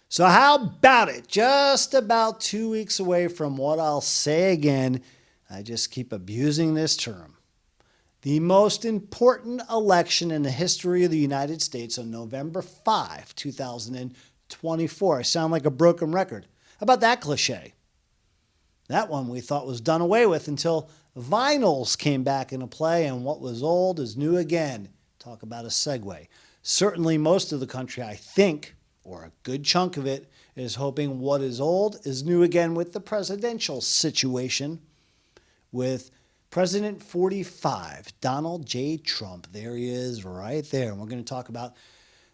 So how about it? Just about 2 weeks away from what I'll say again. I just keep abusing this term. The most important election in the history of the United States on November 5, 2024. I sound like a broken record. How about that cliche? That one we thought was done away with until vinyls came back into play, and what was old is new again. Talk about a segue. Certainly most of the country, I think, or a good chunk of it, is hoping what is old is new again with the presidential situation with President 45, Donald J. Trump. There he is right there. And we're going to talk about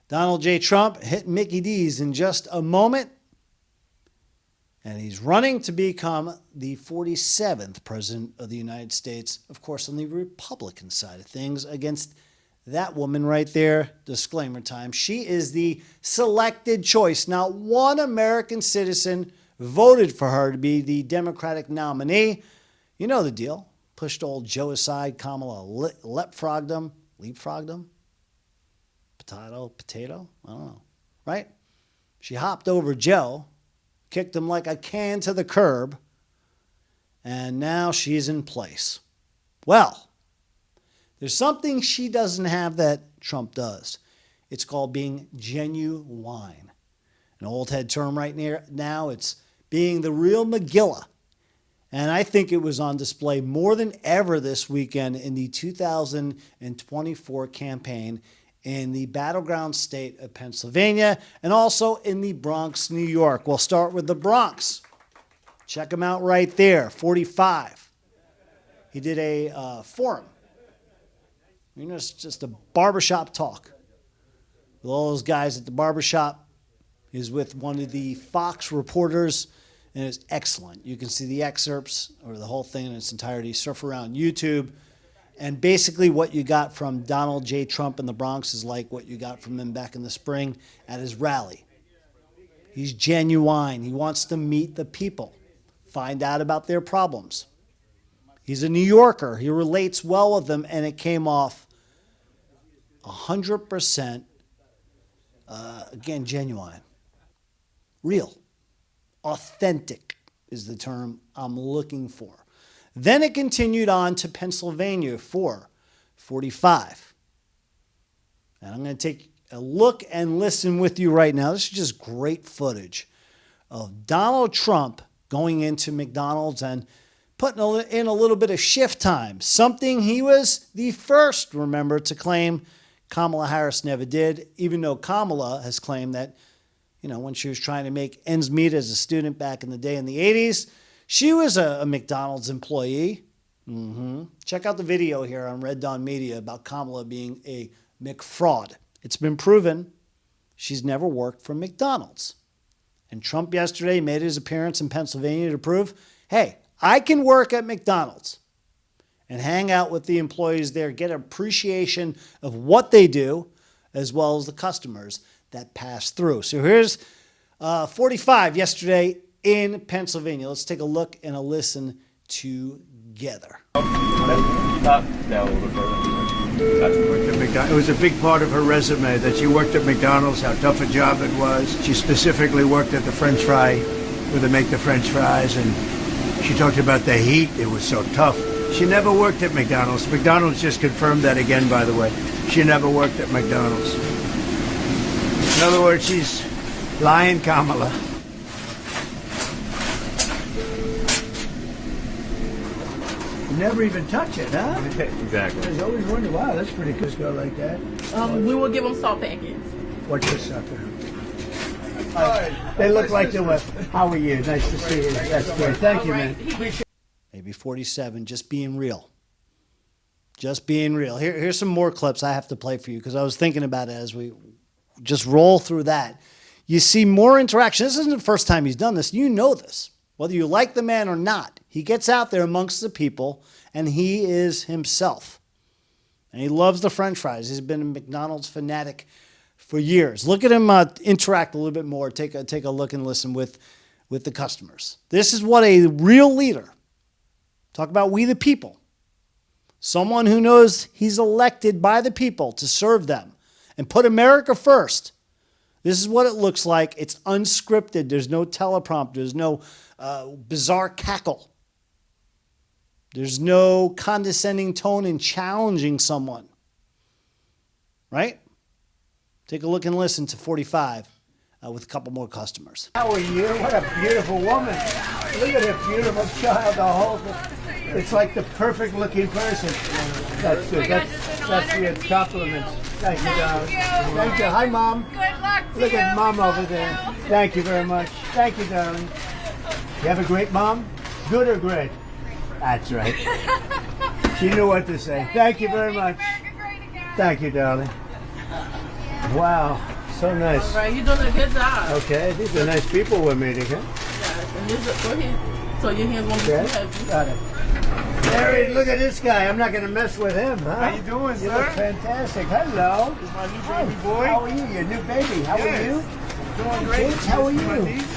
Donald J. Trump hitting Mickey D's in just a moment. And he's running to become the 47th president of the United States, of course, on the Republican side of things, against that woman right there. Disclaimer time. She is the selected choice. Not one American citizen voted for her to be the Democratic nominee. You know the deal. Pushed old Joe aside. Kamala leapfrogged him. Potato? I don't know. Right? She hopped over Joe, kicked him like a can to the curb, and now she's in place. Well, there's something she doesn't have that Trump does. It's called being genuine. An old head term right now, it's being the real McGilla. And I think it was on display more than ever this weekend in the 2024 campaign in the battleground state of Pennsylvania and also in the Bronx, New York. We'll start with the Bronx. Check him out right there, 45. He did a forum. You know, it's just a barbershop talk with all those guys at the barbershop. He's with one of the Fox reporters, and it's excellent. You can see the excerpts or the whole thing in its entirety. Surf around YouTube. And basically what you got from Donald J. Trump in the Bronx is like what you got from him back in the spring at his rally. He's genuine. He wants to meet the people, find out about their problems. He's a New Yorker. He relates well with them, and it came off 100%, again, genuine. Real. Authentic is the term I'm looking for. Then it continued on to Pennsylvania for 45. And I'm going to take a look and listen with you right now. This is just great footage of Donald Trump going into McDonald's and putting in a little bit of shift time, something he was the first, remember, to claim. Kamala Harris never did, even though Kamala has claimed that, you know, when she was trying to make ends meet as a student back in the day in the 80s, she was a McDonald's employee. Check out the video here on Red Dawn Media about Kamala being a McFraud. It's been proven she's never worked for McDonald's. And Trump yesterday made his appearance in Pennsylvania to prove, hey, I can work at McDonald's and hang out with the employees there, get appreciation of what they do, as well as the customers that pass through. So here's 45 yesterday in Pennsylvania. Let's take a look and a listen together. It was a big part of her resume that she worked at McDonald's, how tough a job it was. She specifically worked at the French fry, where they make the French fries, and she talked about the heat. It was so tough. She never worked at McDonald's. McDonald's just confirmed that again, by the way. She never worked at McDonald's. In other words, she's lying Kamala. You never even touch it, huh? Exactly. I was always wondering, wow, that's pretty good go like that. We will give them salt packets. What's your sucker? They look like they were. How are you? Nice to see you. That's great. Thank you, man. Maybe 47, just being real. Just being real. Here's some more clips I have to play for you because I was thinking about it as we just roll through that. You see more interaction. This isn't the first time he's done this. You know this. Whether you like the man or not, he gets out there amongst the people, and he is himself. And he loves the French fries. He's been a McDonald's fanatic for years. Look at him interact a little bit more. Take a look and listen with the customers. This is what a real leader, talk about we the people, someone who knows he's elected by the people to serve them and put America first, This is what it looks like. It's unscripted. There's no teleprompter. There's no bizarre cackle. There's no condescending tone in challenging someone. Right? Take a look and listen to 45 with a couple more customers. How are you? What a beautiful woman. Look at a beautiful child. The whole it's like the perfect looking person. That's good. That's your compliments. Thank you, darling. Thank you. Hi, Mom. Good luck to Look you. at Mom over there. Thank you very much. Thank you, darling. You have a great mom? Good or great? That's right. She knew what to say. Thank you very much. Thank you, darling. Wow. So nice. All right, you're doing a good job. Okay, these are nice people we're meeting, huh? Yes, and this is, go ahead. So your hands won't be Okay, too heavy. got it. Larry, look at this guy. I'm not going to mess with him, huh? How you doing, You sir? look fantastic. Hello. This is my new Hi. baby boy. How are you? Your new baby. How are Yes. you? Doing great. Kids, how are This is my you? niece.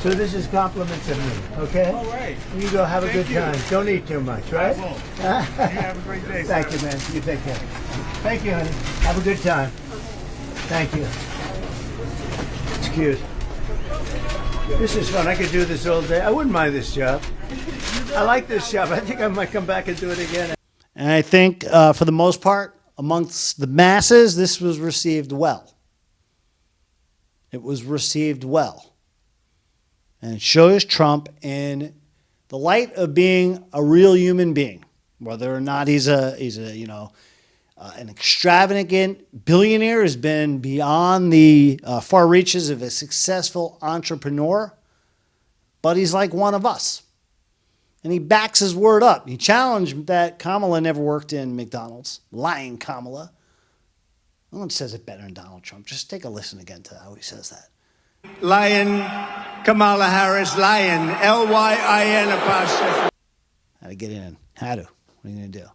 So this is compliments of me, okay? All right. You go have a Thank good you. time. Don't eat too much, I right? won't. You have a great day, Thank sir. you, man. You take care. Thank you, honey. Have a good time. Thank you. It's cute. This is fun. I could do this all day. I wouldn't mind this job. I like this job. I think I might come back and do it again. And I think, for the most part, amongst the masses, this was received well. It was received well. And it shows Trump in the light of being a real human being, whether or not he's an extravagant billionaire, has been beyond the far reaches of a successful entrepreneur, but he's like one of us. And he backs his word up. He challenged that Kamala never worked in McDonald's. Lying Kamala. No one says it better than Donald Trump. Just take a listen again to how he says that. Lion, Kamala Harris, Lion, L-Y-I-N apostrophe. How to get in. How to. What are you going to do?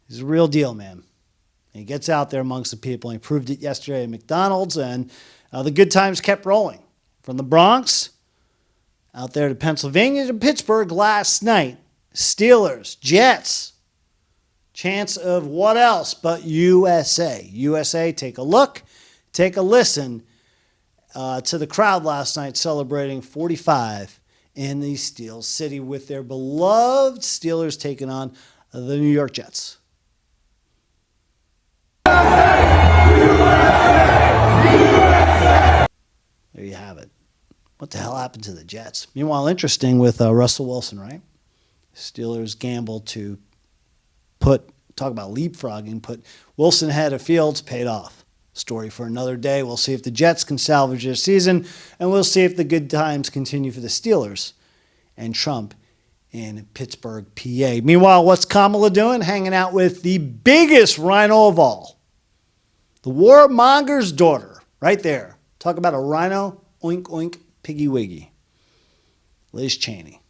He's a real deal, man. And he gets out there amongst the people. He proved it yesterday at McDonald's, and the good times kept rolling. From the Bronx out there to Pennsylvania to Pittsburgh last night. Steelers, Jets. Chance of what else but USA. USA, take a look, take a listen to the crowd last night celebrating 45 in the Steel City with their beloved Steelers taking on the New York Jets. There you have it. What the hell happened to the Jets? Meanwhile, interesting with Russell Wilson, right? Steelers gambled to talk about leapfrogging, put Wilson ahead of Fields, paid off. Story for another day. We'll see if the Jets can salvage their season, and we'll see if the good times continue for the Steelers and Trump in Pittsburgh, PA. Meanwhile, what's Kamala doing? Hanging out with the biggest rhino of all, the warmonger's daughter, right there. Talk about a rhino, oink, oink, piggy wiggy. Liz Cheney.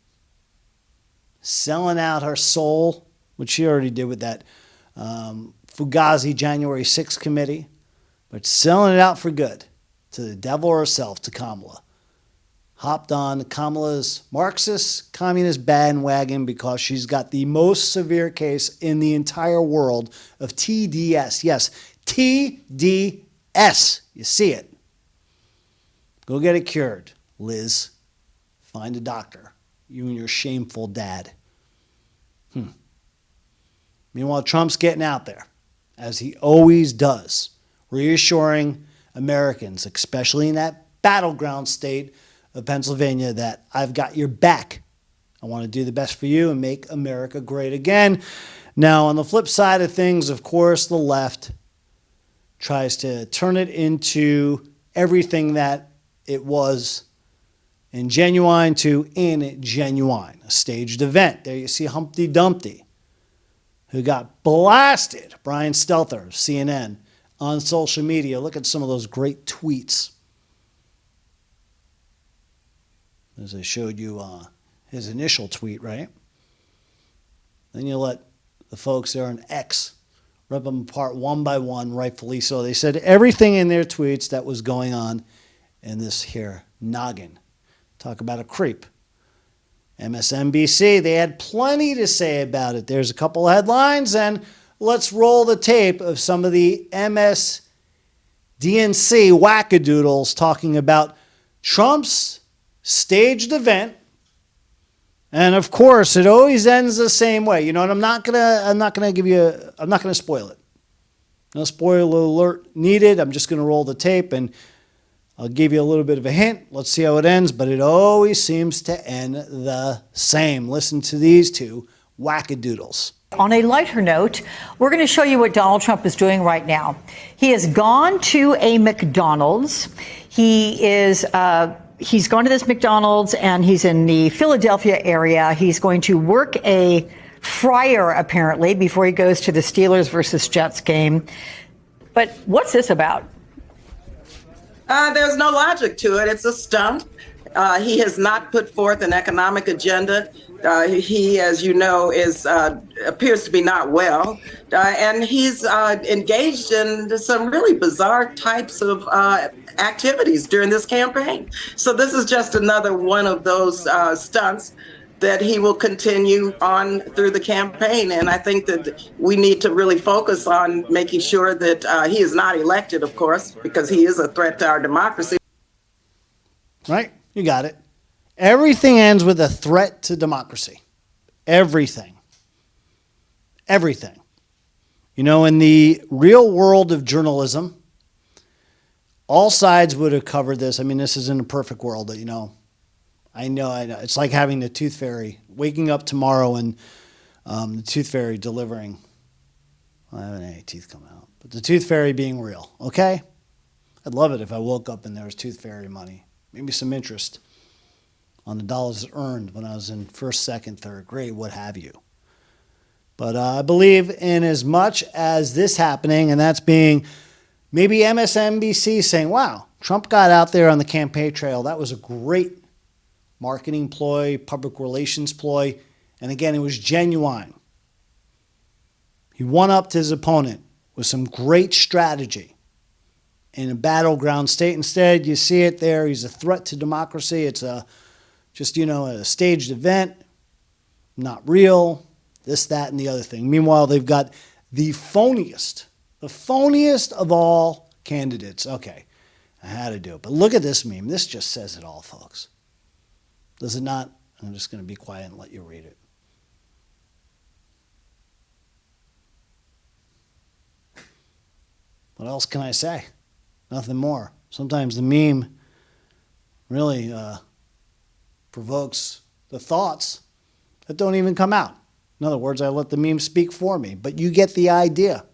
Selling out her soul, which she already did with that Fugazi January 6th committee, but selling it out for good to the devil herself, to Kamala. Hopped on Kamala's Marxist communist bandwagon because she's got the most severe case in the entire world of TDS. Yes, TDS. You see it. Go get it cured, Liz. Find a doctor. You and your shameful dad. Meanwhile, Trump's getting out there, as he always does, reassuring Americans, especially in that battleground state of Pennsylvania, that I've got your back. I want to do the best for you and make America great again. Now, on the flip side of things, of course, the left tries to turn it into everything that it was in Genuine to ingenuine, a staged event. There you see Humpty Dumpty, who got blasted, Brian Stelter of CNN, on social media. Look at some of those great tweets. As I showed you his initial tweet, right? Then you let the folks there on X rip them apart one by one, rightfully so. They said everything in their tweets that was going on in this here noggin. Talk about a creep. MSNBC, they had plenty to say about it. There's a couple of headlines, and let's roll the tape of some of the MSNBC DNC wackadoodles talking about Trump's staged event. And of course, it always ends the same way. You know, and I'm not gonna spoil it. No spoiler alert needed. I'm just gonna roll the tape and I'll give you a little bit of a hint. Let's see how it ends, but it always seems to end the same. Listen to these two wackadoodles. On a lighter note, we're going to show you what Donald Trump is doing right now. He has gone to a McDonald's. He's gone to this McDonald's and he's in the Philadelphia area. He's going to work a fryer apparently before he goes to the Steelers versus Jets game. But what's this about? There's no logic to it. It's a stunt. He has not put forth an economic agenda. He, as you know, appears to be not well, and he's engaged in some really bizarre types of activities during this campaign. So this is just another one of those stunts that he will continue on through the campaign. And I think that we need to really focus on making sure that he is not elected, of course, because he is a threat to our democracy. Right? You got it. Everything ends with a threat to democracy. Everything. Everything. You know, in the real world of journalism, all sides would have covered this. I mean, this isn't a perfect world, but, you know. I know. It's like having the tooth fairy, waking up tomorrow and the tooth fairy delivering. Well, I haven't had any teeth come out, but the tooth fairy being real, okay? I'd love it if I woke up and there was tooth fairy money. Maybe some interest on the dollars earned when I was in first, second, third grade, what have you. But I believe in as much as this happening, and that's being maybe MSNBC saying, wow, Trump got out there on the campaign trail. That was a great marketing ploy, public relations ploy. And again, it was genuine. He one-upped his opponent with some great strategy in a battleground state. Instead, you see it there. He's a threat to democracy. It's a staged event, not real, this, that, and the other thing. Meanwhile, they've got the phoniest of all candidates. Okay, I had to do it. But look at this meme. This just says it all, folks. Does it not? I'm just going to be quiet and let you read it. What else can I say? Nothing more. Sometimes the meme really provokes the thoughts that don't even come out. In other words, I let the meme speak for me. But you get the idea,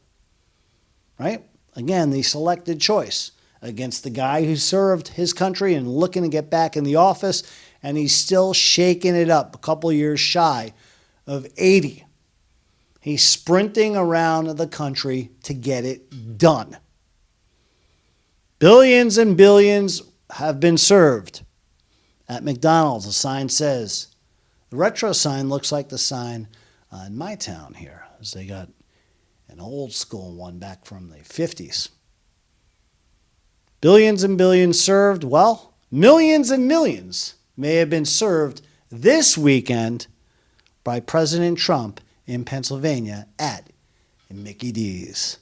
right? Again, the selected choice against the guy who served his country and looking to get back in the office, and he's still shaking it up, a couple years shy of 80. He's sprinting around the country to get it done. Billions and billions have been served at McDonald's. The sign says, the retro sign looks like the sign in my town here, as they got an old school one back from the 50s. Billions and billions served. Well, millions and millions may have been served this weekend by President Trump in Pennsylvania at Mickey D's.